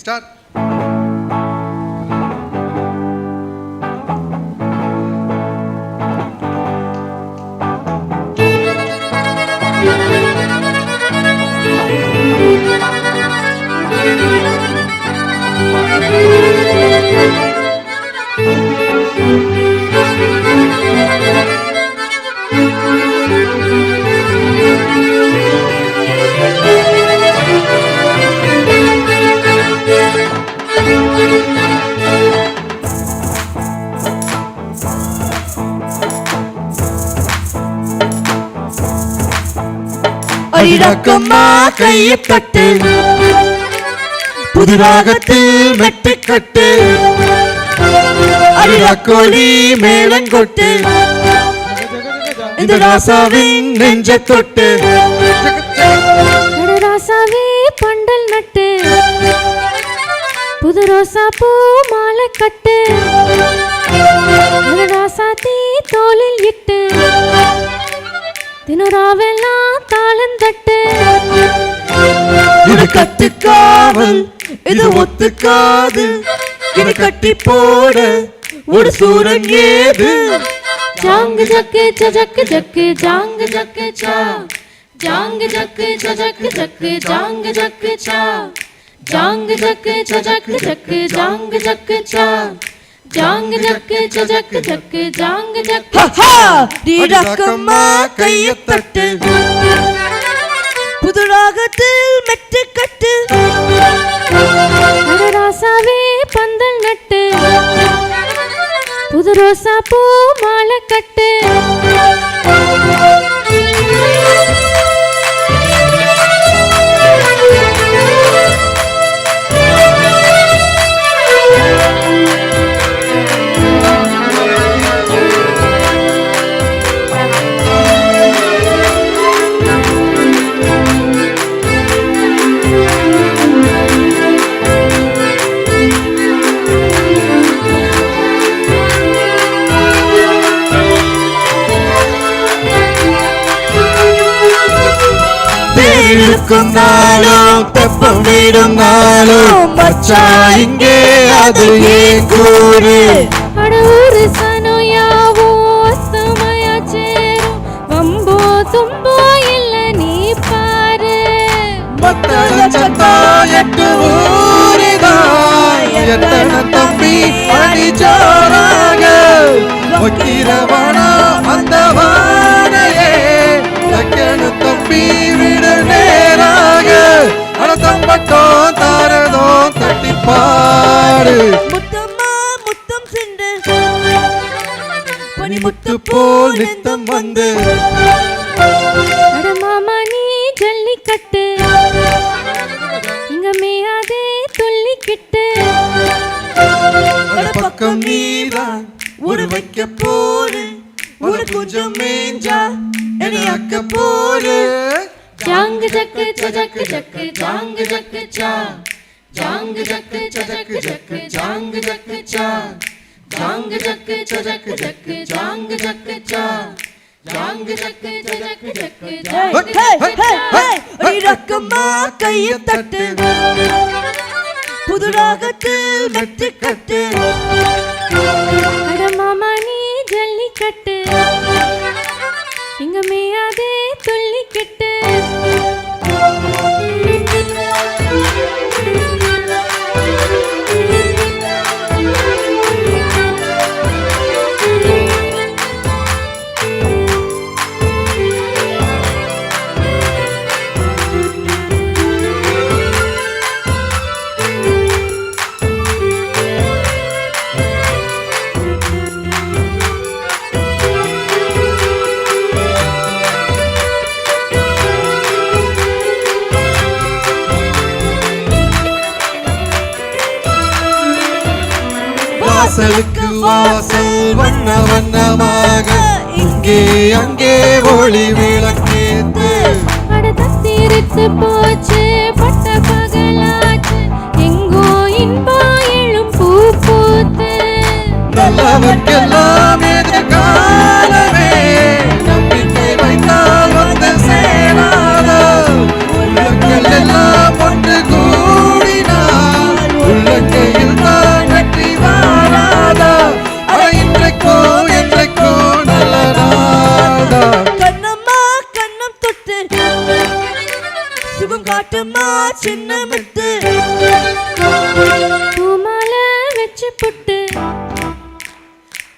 Start. அடிடக்கம்மா கையை தட்டு, புது ராகத்தில் மெட்டுக்கட்டு, அடிடக்கோழி மேளங்கொட்டு, இந்த ராசாவின் நெஞ்ச தொட்டு, ராசாவே பண்டல் நட்டு, புது ரோசா பூ மாலை கட்டு, ராசாத்தி தோளில் இட்டு, தினராவெல்லாம் தாளந்தட்டு. இது கட்டுக்காவல், இது ஒத்துக்காது, இது கட்டி போட ஒரு சூரன் ஏது. ஜாங்கு ஜக்கு ஜக்கு ஜக்கு ஜாங்கு ஜக்கு சா, ஜாங்கு ஜக்கு ஜக்கு ஜக்கு ஜாங்கு ஜக்கு சா, ஜாங்கு ஜக்கு ஜக்கு ஜக்கு ஜாங்கு ஜக்கு சா, ஜாங்கு ஜக்கு ஜக்கு ஜக்கு ஜாங்கு ஜக்கு. அடிடக்கம்மா கையை தட்டு, புது ராகத்தில் மெட்டுக்கட்டு, ராசாவே பந்தல் நட்டு, புது ரோசா பூ மாலை கட்டு. இருக்கும் நாளும் தெப்பம் விடும் நாளும் மச்சா இங்கே அது ஏன் கூறு. அடூரு சனோயாவோ அஸ்தமயா சேரும், வம்போ தும்போ இல்ல நீ பாரு. மத்தள சத்தா எட்டு ஊரிதான் எத்தனை தம்பி பணி ஜோராக ஒக்கிரவனா அந்த வானையே தக்கனு தம்பி விடு நேராக அடத்தம்பட்டோம் தாரதோ தட்டிப்பாடு. முத்தம்மா முத்தம் சென்று பனி முத்து போல் நித்தம் வந்து மாமா நீ ஜல்லிக்கட்டு, இங்க மேயாதே துள்ளிக்கிட்டு. பக்கம் நீதான் ஒரு வைக்க போரு, ஒரு கொஞ்சம் மேஞ்சா என்னை அக்க போரு. ஜாங்கு ஜக்கு ஜக்கு ஜக்கு ஜாங்கு ஜக்கு சா, ஜாங்கு ஜக்கு ஜக்கு ஜக்கு ஜாங்கு ஜக்கு சா, ஜாங்கு ஜக்கு ஜக்கு ஜக்கு ஜாங்கு ஜக்கு சா, ஜாங்கு ஜக்கு ஜக்கு ஜக்கு அடிடக்கம்மா கையை தட்டு, புது ராகத்தில் மெட்டுக்கட்டு, மாமா நீ ஜல்லிக்கட்டு, இங்க மேயாதே துள்ளிக்கிட்டு. வாசலுக்கு வாசல் வண்ண வண்ணமாக இங்கே அங்கே ஒளி விளக்கேத்து. தத்திரித்து போச்சு பட்ட பகலாச்சு, எங்கோ இன்பா எழும் பூ பூத்து. நல்லவர்க்கெல்லாம் எதிர்காலமே நம்பிக்கை வைத்தால் வந்து சேராத உள்ளங்கள் எல்லாம் ஒன்று கூடினால் காட்டுமா சின்ன முத்து பூமாலை வச்சு புட்டு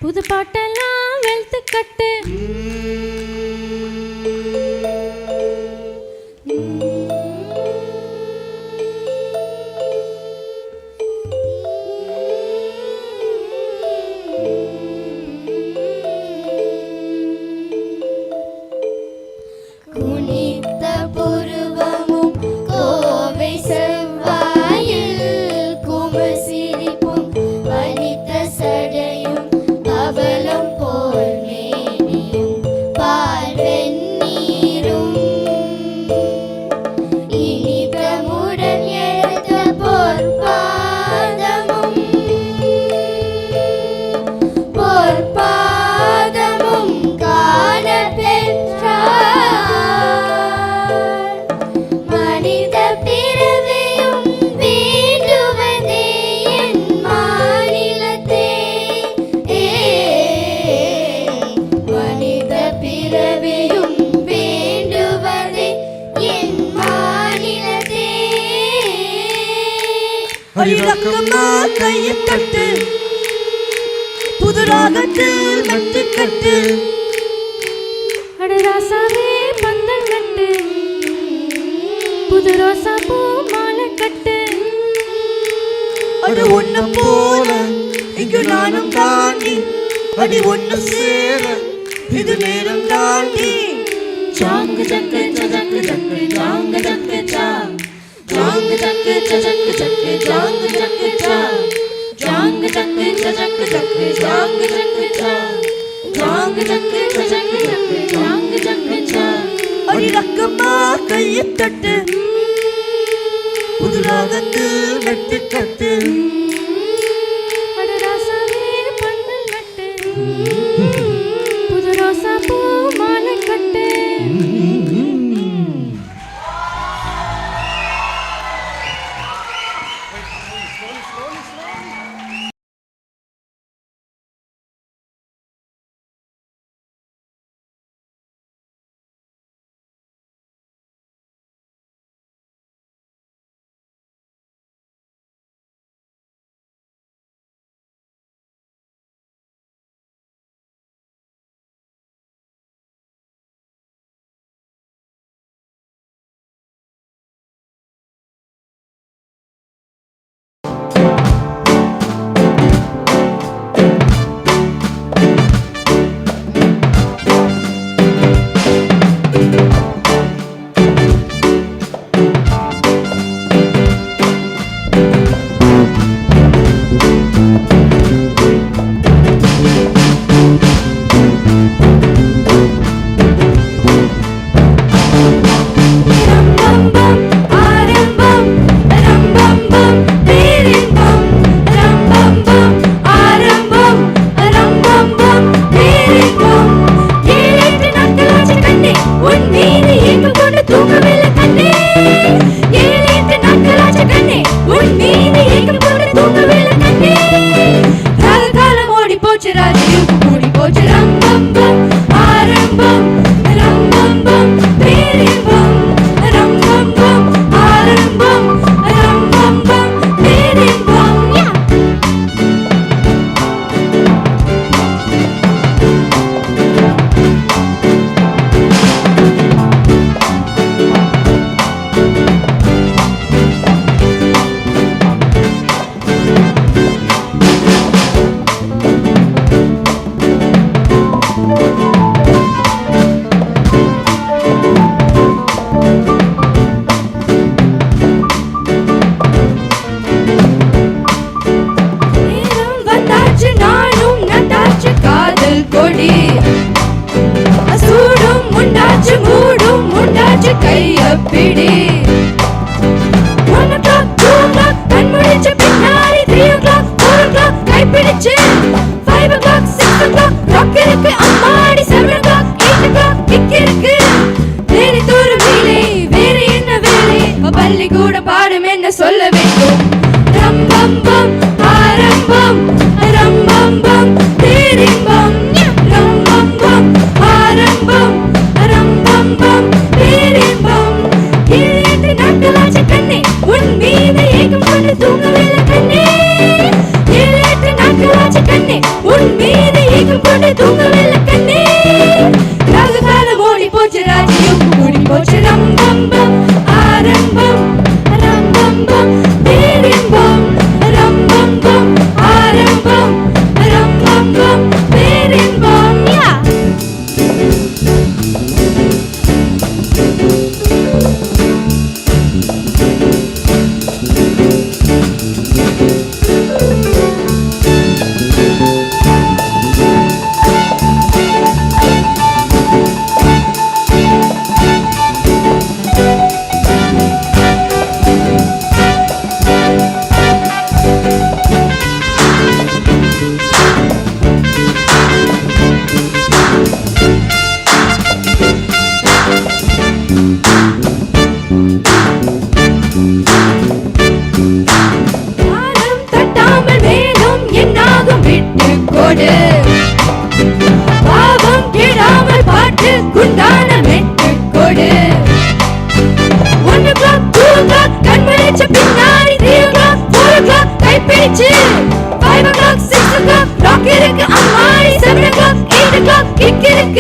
புது பாட்டெல்லாம் வெளுத்து கட்டு குனித்த புருவமும் கோவை செவ்வாயில் குமர் சிரிப்பும் வனித்த சடையும் அவலம் போல் மேனியும் பால் வெந்நீரும் இனிதமுடன் எடுத்த பொற்பாதமும் காண பெற்றார் மனித பிறவியும் வேண்டுவதே என் மாநிலத்தே மனித பிறவியும் வேண்டுவதே என் மாநிலத்தே அடிரக்கமா கையை தட்டு புது ராகத்தில் மெட்டு கட்டு அடராசாவே பந்தல் கட்டு புது ரோசா பூ மாலை கட்டு அடி ஒண்ணு போல இங்கு நானும் தாண்டி அடி ஒண்ணு சேர இது நேரம் தாண்டி ஜாங்கு ஜக்கு ஜக்கு ஜக்கு ஜாங்கு ஜக்கு ஜா ஜாங்கு ஜக்கு ஜக்கு ஜக்கு ஜாங்கு ஜக்கு ஜா ஜாங்கு ஜக்கு ஜக்கு ஜக்கு ஜாங்கு ஜக்கு ஜா ஜாங்கு ஜக்கு ஜக்கு ஜக்கு ஜாங்கு ஜக்கு ஜா அடிரக்கமா கையை தட்டு புது ராகத்தில் மெட்டு கட்டு அடராசாவே பந்தல் கட்டு புது ரோசா பூ மாலை கட்டு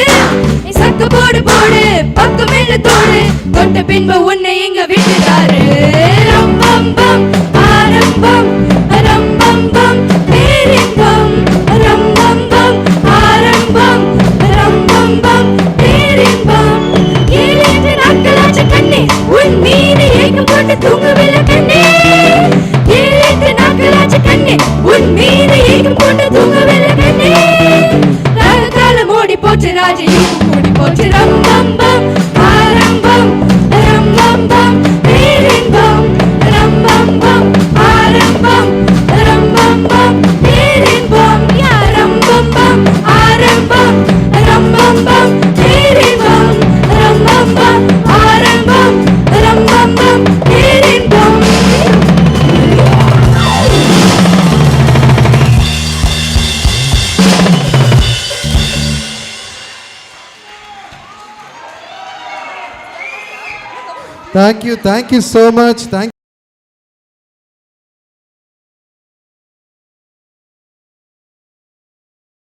இருக்கு சக்கு போடு போடு பக்கம் இல்ல தோடு தொட்ட பின்பு உன்னை இங்க விட்டுட்டாரு ரம்பம் பம் ஆரம்பம் ரம்பம் பம் பேரின்பம் ரம்பம் பம் ஆரம்பம் ரம்பம் பம் பேரின்பம் 7 நாட்களாச்சு கண்ணே உன் மீது ஏக்கம் போட்டு தூங்கவில்லை கண்ணே 7 நாட்களாச்சு கண்ணே உன் மீது ஏக்கம் போட்டு தூங்கவில்லை கண்ணே காலம் ஓடி போச்சு ராஜையும் கூடி போச்சு ரம்பம் பம் ஆரம்பம் ரம்பம் பம் பேரின்பம் ரம்பம் பம் ஆரம்பம் ரம்பம் பம் பேரின்பம் யா ரம்பம் பம் ஆரம்பம் ரம்பம் பம் பேரின்பம் ரம்பம் பம் ஆரம்பம் ரம்பம் பம் பேரின்பம் Thank you so much. Thank